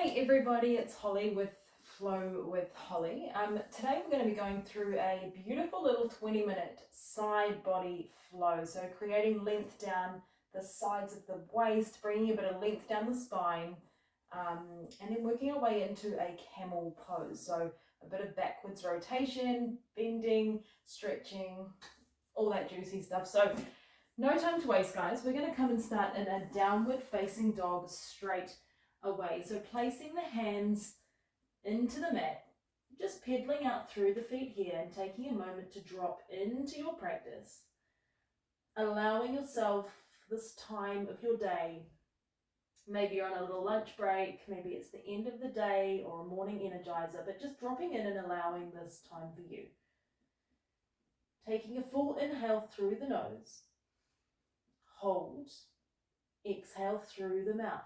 Hey everybody, it's Holly with Flow with Holly. Today we're going to be going through a beautiful little 20-minute side body flow. So creating length down the sides of the waist, bringing a bit of length down the spine, and then working our way into a camel pose. So a bit of backwards rotation, bending, stretching, all that juicy stuff. So no time to waste, guys. We're going to come and start in a downward facing dog straight away. So placing the hands into the mat, just pedaling out through the feet here and taking a moment to drop into your practice. Allowing yourself this time of your day. Maybe you're on a little lunch break, maybe it's the end of the day or a morning energizer, but just dropping in and allowing this time for you. Taking a full inhale through the nose. Hold. Exhale through the mouth.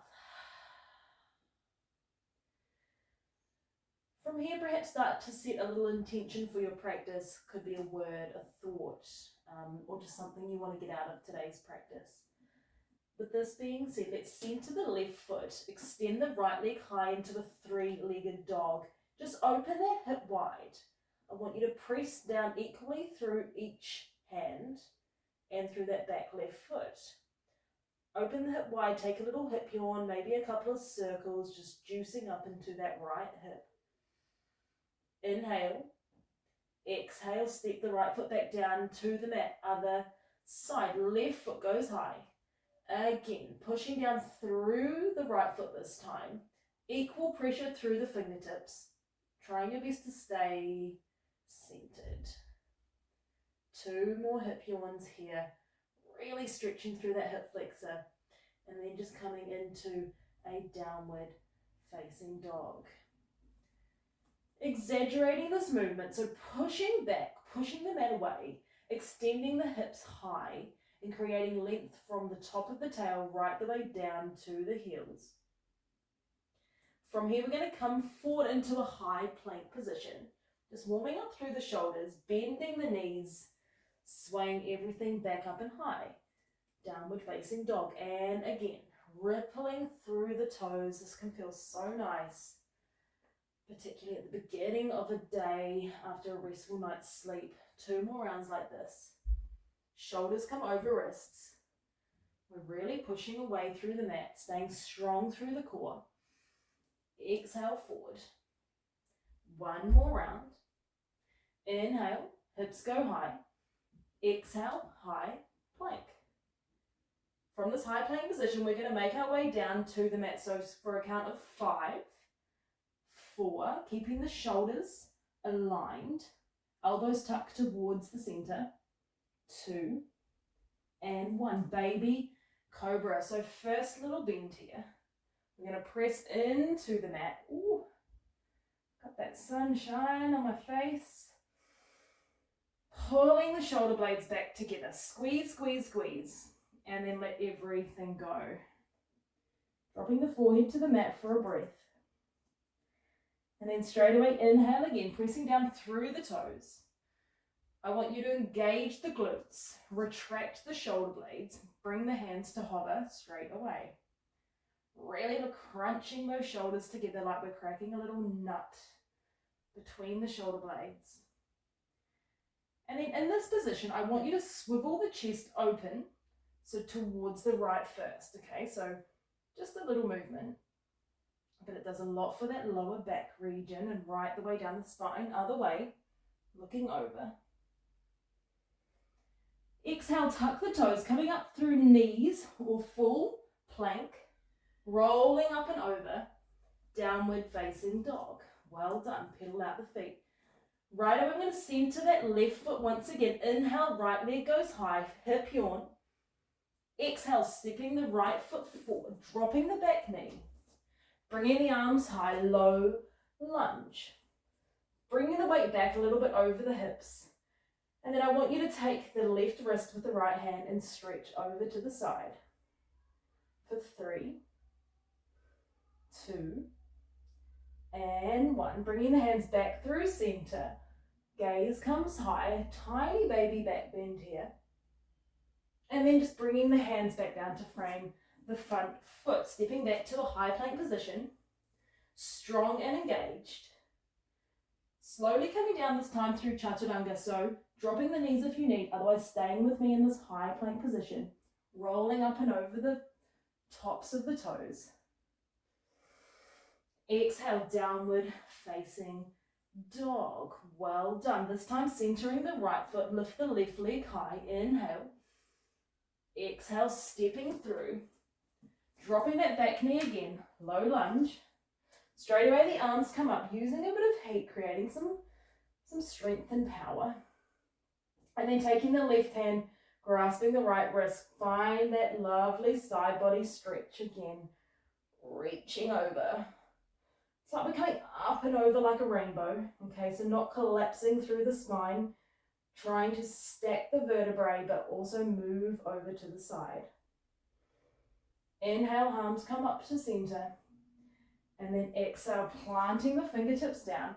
From here, perhaps start to set a little intention for your practice. Could be a word, a thought, or just something you want to get out of today's practice. With this being said, let's center the left foot, extend the right leg high into the three-legged dog. Just open that hip wide. I want you to press down equally through each hand and through that back left foot. Open the hip wide, take a little hip yawn, maybe a couple of circles, just juicing up into that right hip. Inhale, exhale, step the right foot back down to the mat, other side, left foot goes high. Again, pushing down through the right foot this time, equal pressure through the fingertips, trying your best to stay centered. Two more hip yawns here, really stretching through that hip flexor, and then just coming into a downward facing dog. Exaggerating this movement, so pushing back, pushing the mat away, extending the hips high, and creating length from the top of the tail right the way down to the heels. From here, we're going to come forward into a high plank position, just warming up through the shoulders, bending the knees, swaying everything back up and high. Downward facing dog, and again, rippling through the toes. This can feel so nice, particularly at the beginning of a day after a restful night's sleep. Two more rounds like this. Shoulders come over wrists. We're really pushing away through the mat, staying strong through the core. Exhale forward. One more round. Inhale, hips go high. Exhale, high plank. From this high plank position, we're going to make our way down to the mat. So for a count of 5, 4, keeping the shoulders aligned, elbows tucked towards the center. 2 and 1. Baby cobra. So first little bend here. We're going to press into the mat. Ooh, got that sunshine on my face. Pulling the shoulder blades back together. Squeeze, squeeze, squeeze. And then let everything go. Dropping the forehead to the mat for a breath. And then straight away, inhale again, pressing down through the toes. I want you to engage the glutes, retract the shoulder blades, bring the hands to hover straight away. Really crunching those shoulders together like we're cracking a little nut between the shoulder blades. And then in this position, I want you to swivel the chest open, so towards the right first, okay? So just a little movement, but it does a lot for that lower back region and right the way down the spine, other way, looking over. Exhale, tuck the toes, coming up through knees or full plank, rolling up and over, downward facing dog. Well done, pedal out the feet. Right over, I'm going to center that left foot once again. Inhale, right leg goes high, hip yawn. Exhale, stepping the right foot forward, dropping the back knee. Bringing the arms high, low lunge. Bringing the weight back a little bit over the hips. And then I want you to take the left wrist with the right hand and stretch over to the side. For 3, 2, and 1. Bringing the hands back through center. Gaze comes high, tiny baby back bend here. And then just bringing the hands back down to frame the front foot, stepping back to a high plank position. strong and engaged. Slowly coming down this time through chaturanga, so dropping the knees if you need, otherwise staying with me in this high plank position, rolling up and over the tops of the toes. Exhale, downward facing dog. Well done. This time centering the right foot, lift the left leg high. Inhale. Exhale, stepping through. Dropping that back knee again. Low lunge. Straight away the arms come up, using a bit of heat, creating some strength and power. And then taking the left hand, grasping the right wrist. Find that lovely side body stretch again. Reaching over. It's like we're coming up and over like a rainbow, okay? So not collapsing through the spine, trying to stack the vertebrae, but also move over to the side. Inhale, arms come up to center. And then exhale, planting the fingertips down,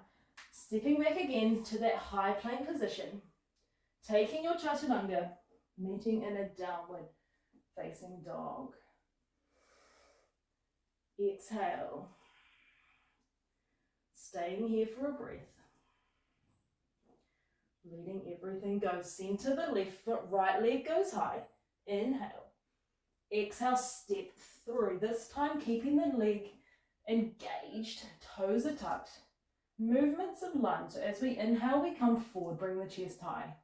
stepping back again to that high plank position, taking your chaturanga, meeting in a downward facing dog. Exhale. Staying here for a breath. Letting everything go. Center the left foot, right leg goes high. Inhale. Exhale, step through. This time keeping the leg engaged, toes are tucked. Movements of lunge. So as we inhale, we come forward, bring the chest high.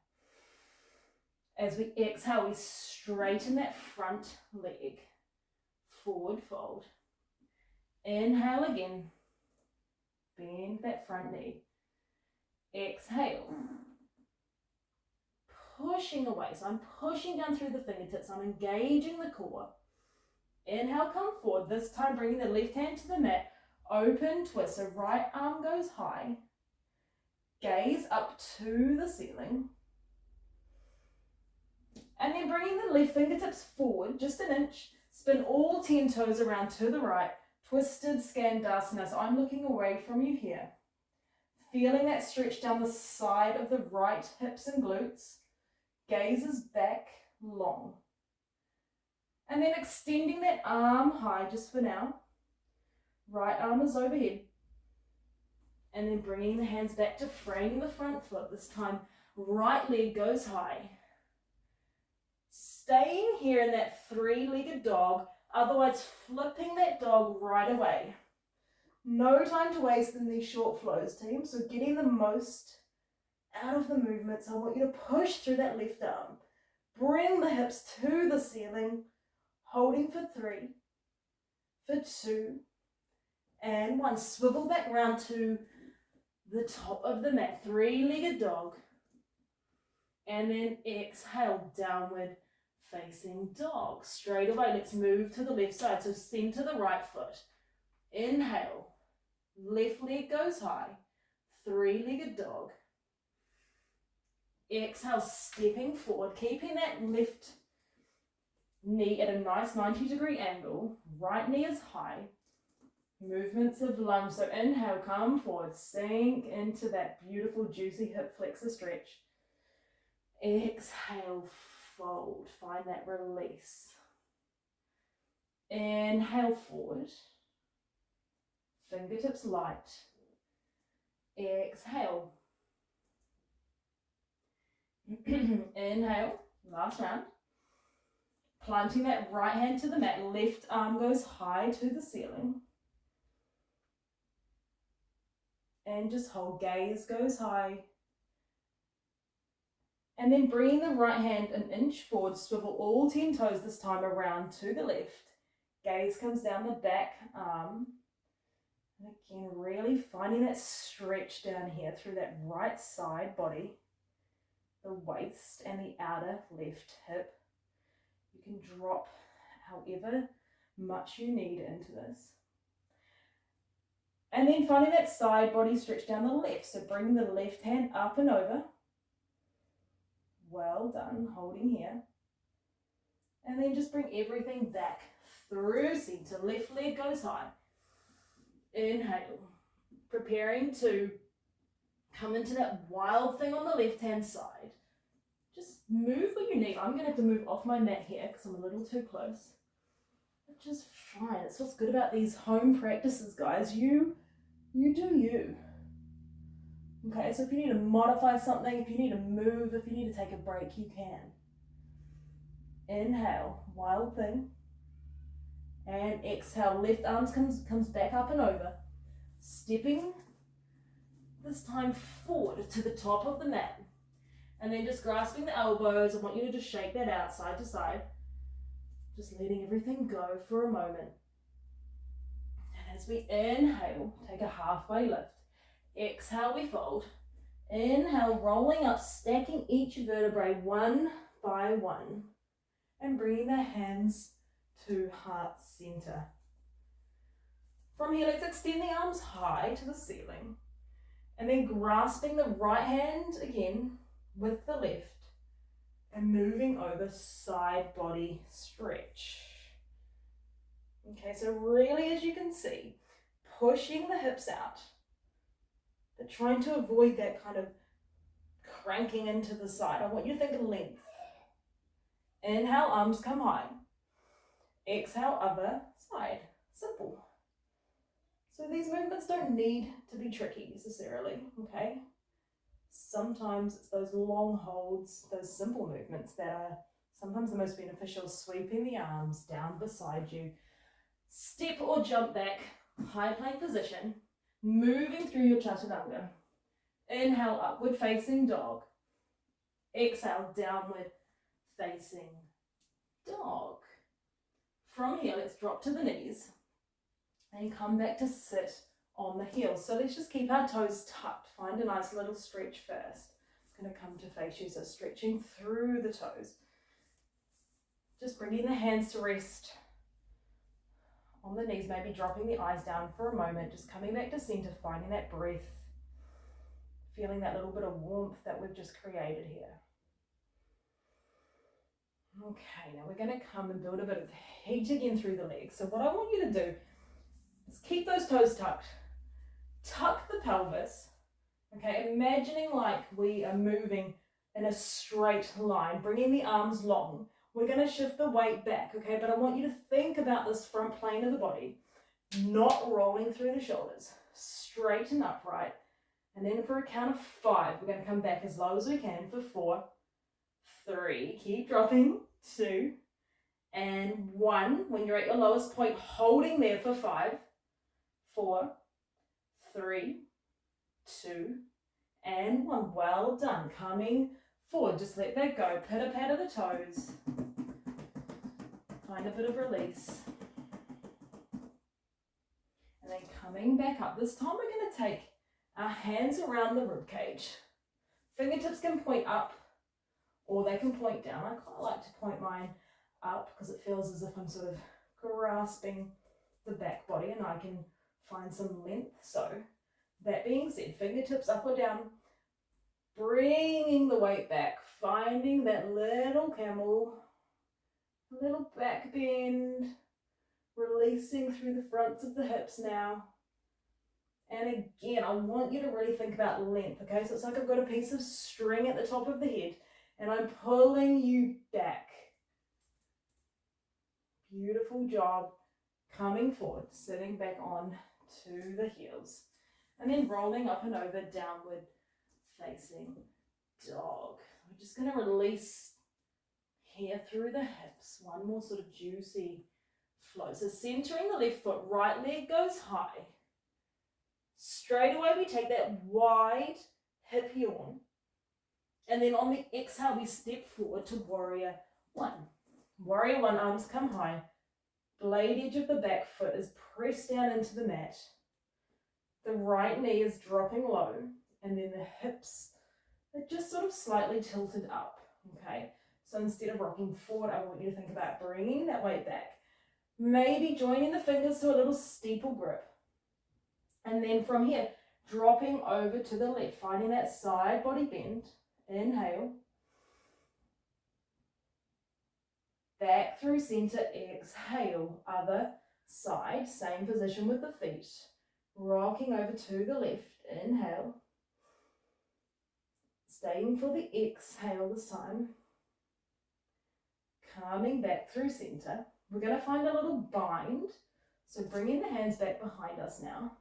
As we exhale, we straighten that front leg. Forward fold. Inhale again. Bend that front knee. Exhale. Pushing away. So I'm pushing down through the fingertips. I'm engaging the core. Inhale, come forward. This time bringing the left hand to the mat. Open twist. So right arm goes high. Gaze up to the ceiling. And then bringing the left fingertips forward just an inch. Spin all 10 toes around to the right. Twisted Skandasana, so I'm looking away from you here. Feeling that stretch down the side of the right hips and glutes. Gaze is back long. And then extending that arm high just for now. Right arm is overhead. And then bringing the hands back to frame the front foot. This time, right leg goes high. Staying here in that three-legged dog. Otherwise, flipping that dog right away. No time to waste in these short flows, team. So getting the most out of the movements. I want you to push through that left arm. Bring the hips to the ceiling. Holding for 3, for 2, and 1. Swivel back round to the top of the mat. Three-legged dog. And then exhale, downward facing dog. Straight away, let's move to the left side. So center the right foot. Inhale. Left leg goes high. Three-legged dog. Exhale, stepping forward. Keeping that left knee at a nice 90-degree angle. Right knee is high. Movements of lunge. So inhale, come forward. Sink into that beautiful, juicy hip flexor stretch. Exhale, fold. Find that release. Inhale forward. Fingertips light. Exhale. Inhale. Last round. Planting that right hand to the mat. Left arm goes high to the ceiling. And just hold. Gaze goes high. And then bring the right hand an inch forward. Swivel all 10 toes this time around to the left. Gaze comes down the back arm. And again, really finding that stretch down here through that right side body. The waist and the outer left hip. You can drop however much you need into this. And then finding that side body stretch down the left. So bring the left hand up and over. Well done, holding here. And then just bring everything back through center. Left leg goes high. Inhale. Preparing to come into that wild thing on the left-hand side. Just move what you need. I'm going to have to move off my mat here because I'm a little too close. Which is fine. That's what's good about these home practices, guys. You You do you. Okay, so if you need to modify something, if you need to move, if you need to take a break, you can. Inhale, wild thing. And exhale, left arm comes back up and over. Stepping this time forward to the top of the mat. And then just grasping the elbows. I want you to just shake that out side to side. Just letting everything go for a moment. And as we inhale, take a halfway lift. Exhale, we fold. Inhale, rolling up, stacking each vertebrae one by one. And bringing the hands to heart center. From here, let's extend the arms high to the ceiling. And then grasping the right hand again with the left. And moving over, side body stretch. Okay, so really, as you can see, pushing the hips out, but trying to avoid that kind of cranking into the side. I want you to think of length. Inhale, arms come high. Exhale, other side. Simple. So these movements don't need to be tricky necessarily, okay? Sometimes it's those long holds, those simple movements that are sometimes the most beneficial. Sweeping the arms down beside you. Step or jump back, high plank position, moving through your chaturanga. Inhale, upward facing dog. Exhale, downward facing dog. From here, let's drop to the knees and come back to sit on the heels. So let's just keep our toes tucked. Find a nice little stretch first. I'm going to come to face you, so stretching through the toes. Just bringing the hands to rest on the knees, maybe dropping the eyes down for a moment, just coming back to center, finding that breath, feeling that little bit of warmth that we've just created here. Okay, now we're going to come and build a bit of heat again through the legs. So what I want you to do is keep those toes tucked. Tuck the pelvis. Okay, imagining like we are moving in a straight line, bringing the arms long. We're going to shift the weight back, okay? But I want you to think about this front plane of the body, not rolling through the shoulders. Straight and upright. And then for a count of 5, we're going to come back as low as we can for 4, 3, keep dropping, 2, and 1. When you're at your lowest point, holding there for 5, 4, 3, 2, and 1. Well done. Coming forward, just let that go. Pitter patter the toes. Find a bit of release. And then coming back up. This time we're going to take our hands around the rib cage. Fingertips can point up or they can point down. I quite like to point mine up because it feels as if I'm sort of grasping the back body and I can find some length. So that being said, fingertips up or down, bringing the weight back, finding that little camel, little back bend, releasing through the fronts of the hips now. And again, I want you to really think about length, okay? So it's like I've got a piece of string at the top of the head and I'm pulling you back. Beautiful job. Coming forward, sitting back on to the heels. And then rolling up and over, downward facing dog. We're just going to release here through the hips. One more sort of juicy flow. So centering the left foot, right leg goes high. Straight away we take that wide hip yawn. And then on the exhale we step forward to warrior 1. Warrior 1, arms come high. Blade edge of the back foot is pressed down into the mat. The right knee is dropping low. And then the hips are just sort of slightly tilted up. Okay, so instead of rocking forward, I want you to think about bringing that weight back. Maybe joining the fingers to a little steeple grip. And then from here, dropping over to the left, finding that side body bend. Inhale. Back through center, exhale. Other side, same position with the feet. Rocking over to the left. Inhale. Staying for the exhale this time. Coming back through center. We're going to find a little bind. So bringing the hands back behind us now.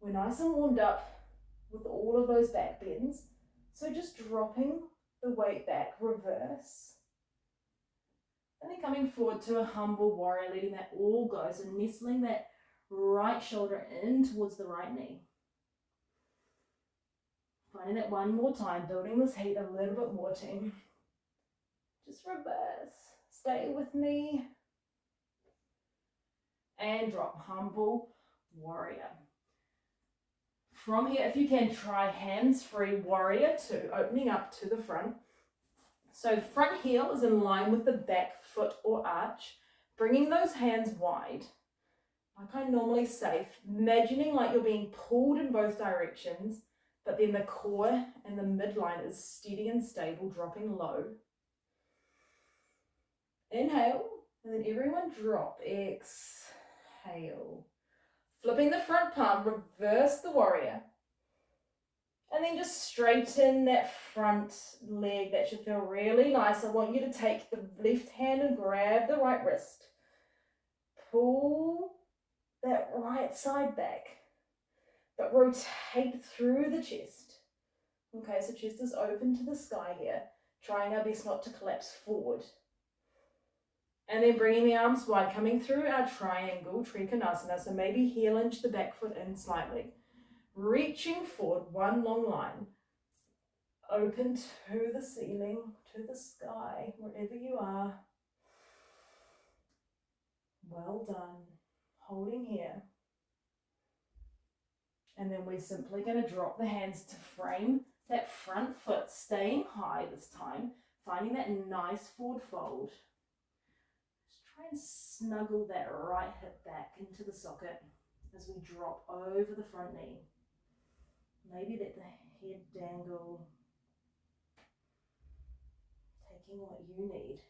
We're nice and warmed up with all of those back bends. So just dropping the weight back, reverse. And then coming forward to a humble warrior, letting that all go. So nestling that right shoulder in towards the right knee. Finding that one more time, building this heat a little bit more, team. Just reverse. Stay with me. And drop, humble warrior. From here, if you can, try hands-free warrior 2, opening up to the front. So front heel is in line with the back foot or arch, bringing those hands wide. Like I normally say, imagining like you're being pulled in both directions, but then the core and the midline is steady and stable, dropping low. Inhale, and then everyone drop, exhale. Flipping the front palm, reverse the warrior. And then just straighten that front leg. That should feel really nice. I want you to take the left hand and grab the right wrist. Pull that right side back, but rotate through the chest. Okay, so chest is open to the sky here. Trying our best not to collapse forward. And then bringing the arms wide, coming through our triangle, Trikonasana. So maybe heel inch the back foot in slightly. Reaching forward, one long line. Open to the ceiling, to the sky, wherever you are. Well done. Holding here. And then we're simply going to drop the hands to frame that front foot, staying high this time, finding that nice forward fold. Just try and snuggle that right hip back into the socket as we drop over the front knee. Maybe let the head dangle, taking what you need.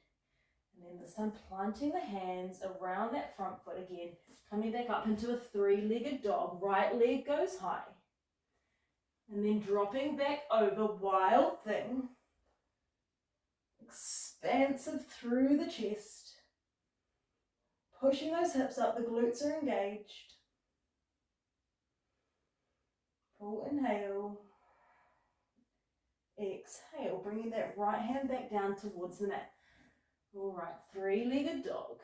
And then this time planting the hands around that front foot again, coming back up into a 3-legged dog. Right leg goes high. And then dropping back over, wild thing. Expansive through the chest. Pushing those hips up, the glutes are engaged. Full inhale. Exhale, bringing that right hand back down towards the mat. All right, 3-legged dog.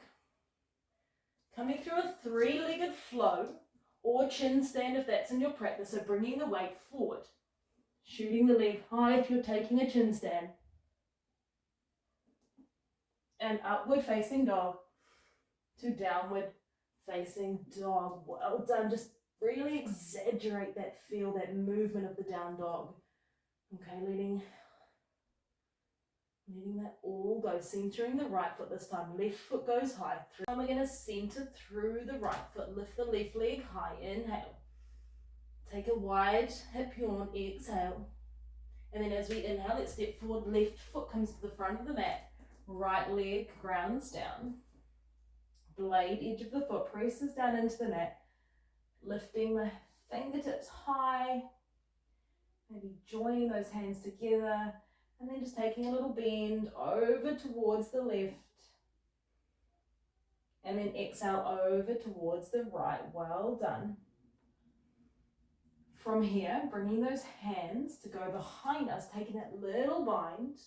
Coming through a 3-legged flow or chin stand if that's in your practice. So bringing the weight forward. Shooting the leg high if you're taking a chin stand. And upward facing dog to downward facing dog. Well done. Just really exaggerate that feel, that movement of the down dog. Okay, letting that all go. Centering the right foot this time. Left foot goes high. Then we're going to center through the right foot. Lift the left leg high. Inhale. Take a wide hip yawn. Exhale. And then as we inhale, let's step forward. Left foot comes to the front of the mat. Right leg grounds down. Blade edge of the foot presses down into the mat. Lifting the fingertips high. Maybe joining those hands together. And then just taking a little bend over towards the left. And then exhale over towards the right. Well done. From here, bringing those hands to go behind us, taking that little bind.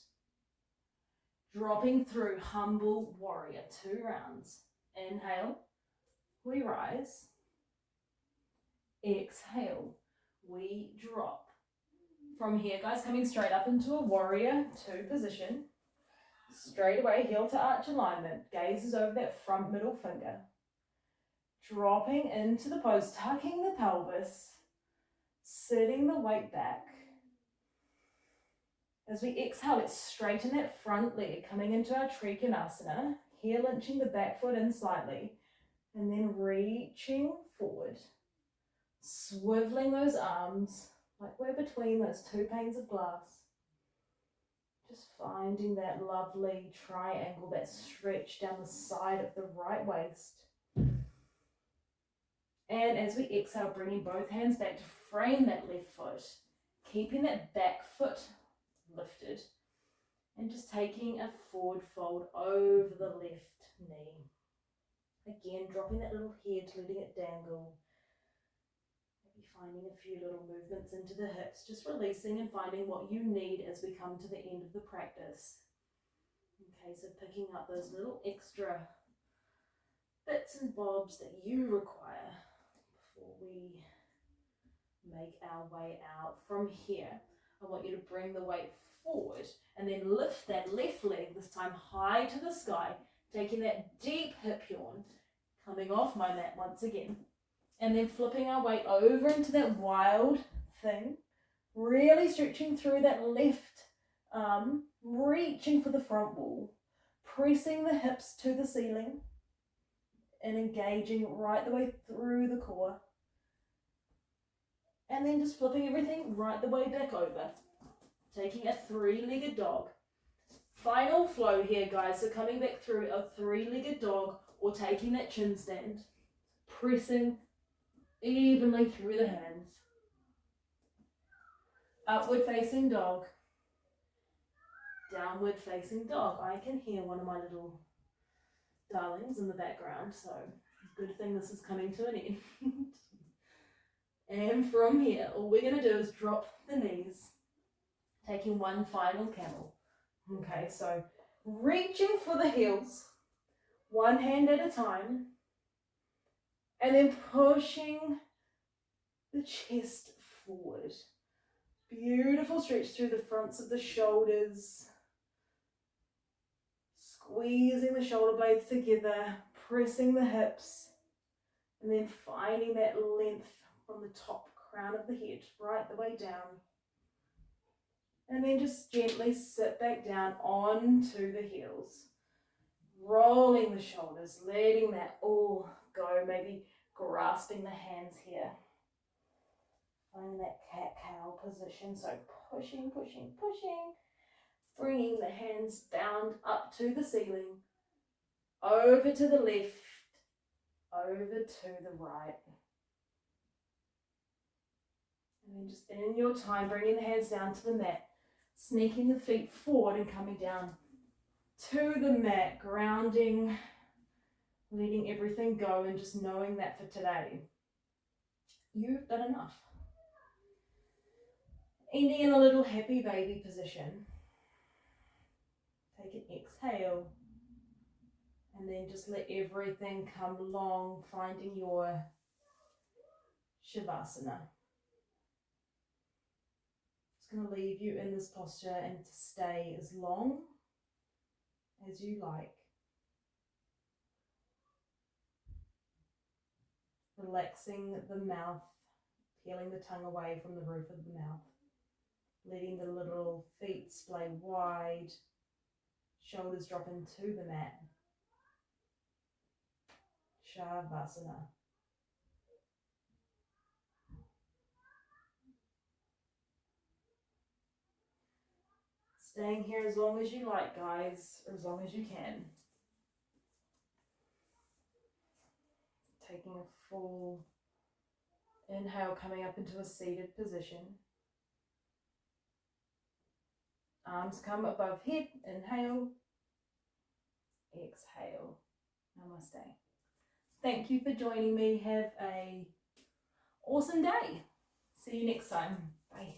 Dropping through humble warrior. 2 rounds. Inhale. We rise. Exhale. We drop. From here, guys, coming straight up into a warrior 2 position. Straight away, heel to arch alignment. Gazes over that front middle finger. Dropping into the pose, tucking the pelvis. Sitting the weight back. As we exhale, let's straighten that front leg, coming into our Trikonasana. Heel inching the back foot in slightly. And then reaching forward. Swiveling those arms like we're between those 2 panes of glass. Just finding that lovely triangle, that stretch down the side of the right waist. And as we exhale, bringing both hands back to frame that left foot. Keeping that back foot lifted. And just taking a forward fold over the left knee. Again, dropping that little head, letting it dangle. Finding a few little movements into the hips, just releasing and finding what you need as we come to the end of the practice. Okay, so picking up those little extra bits and bobs that you require before we make our way out. From here, I want you to bring the weight forward and then lift that left leg, this time high to the sky, taking that deep hip yawn, coming off my mat once again, and then flipping our weight over into that wild thing, really stretching through that left arm, reaching for the front wall, pressing the hips to the ceiling, and engaging right the way through the core. And then just flipping everything right the way back over, taking a three-legged dog. Final flow here, guys, so coming back through a three-legged dog or taking that chin stand, pressing evenly through the hands. Upward facing dog, downward facing dog. I can hear one of my little darlings in the background, so good thing this is coming to an end. And from here, all we're going to do is drop the knees, taking one final camel. Okay, so reaching for the heels, one hand at a time, and then pushing the chest forward. Beautiful stretch through the fronts of the shoulders, squeezing the shoulder blades together, pressing the hips, and then finding that length from the top crown of the head right the way down. And then just gently sit back down onto the heels, rolling the shoulders, letting that all go, maybe grasping the hands here. Finding that cat-cow position, so pushing, pushing, pushing, bringing the hands bound up to the ceiling, over to the left, over to the right. And then just in your time, bringing the hands down to the mat, sneaking the feet forward and coming down to the mat, grounding, letting everything go and just knowing that for today, you've done enough. Ending in a little happy baby position. Take an exhale and then just let everything come along, finding your Shavasana. Just going to leave you in this posture and to stay as long as you like. Relaxing the mouth, peeling the tongue away from the roof of the mouth. Letting the little feet splay wide, shoulders drop into the mat. Shavasana. Staying here as long as you like, guys, or as long as you can. Taking a full inhale, coming up into a seated position. Arms come above head, inhale, exhale, namaste. Thank you for joining me. Have a awesome day. See you next time. Bye.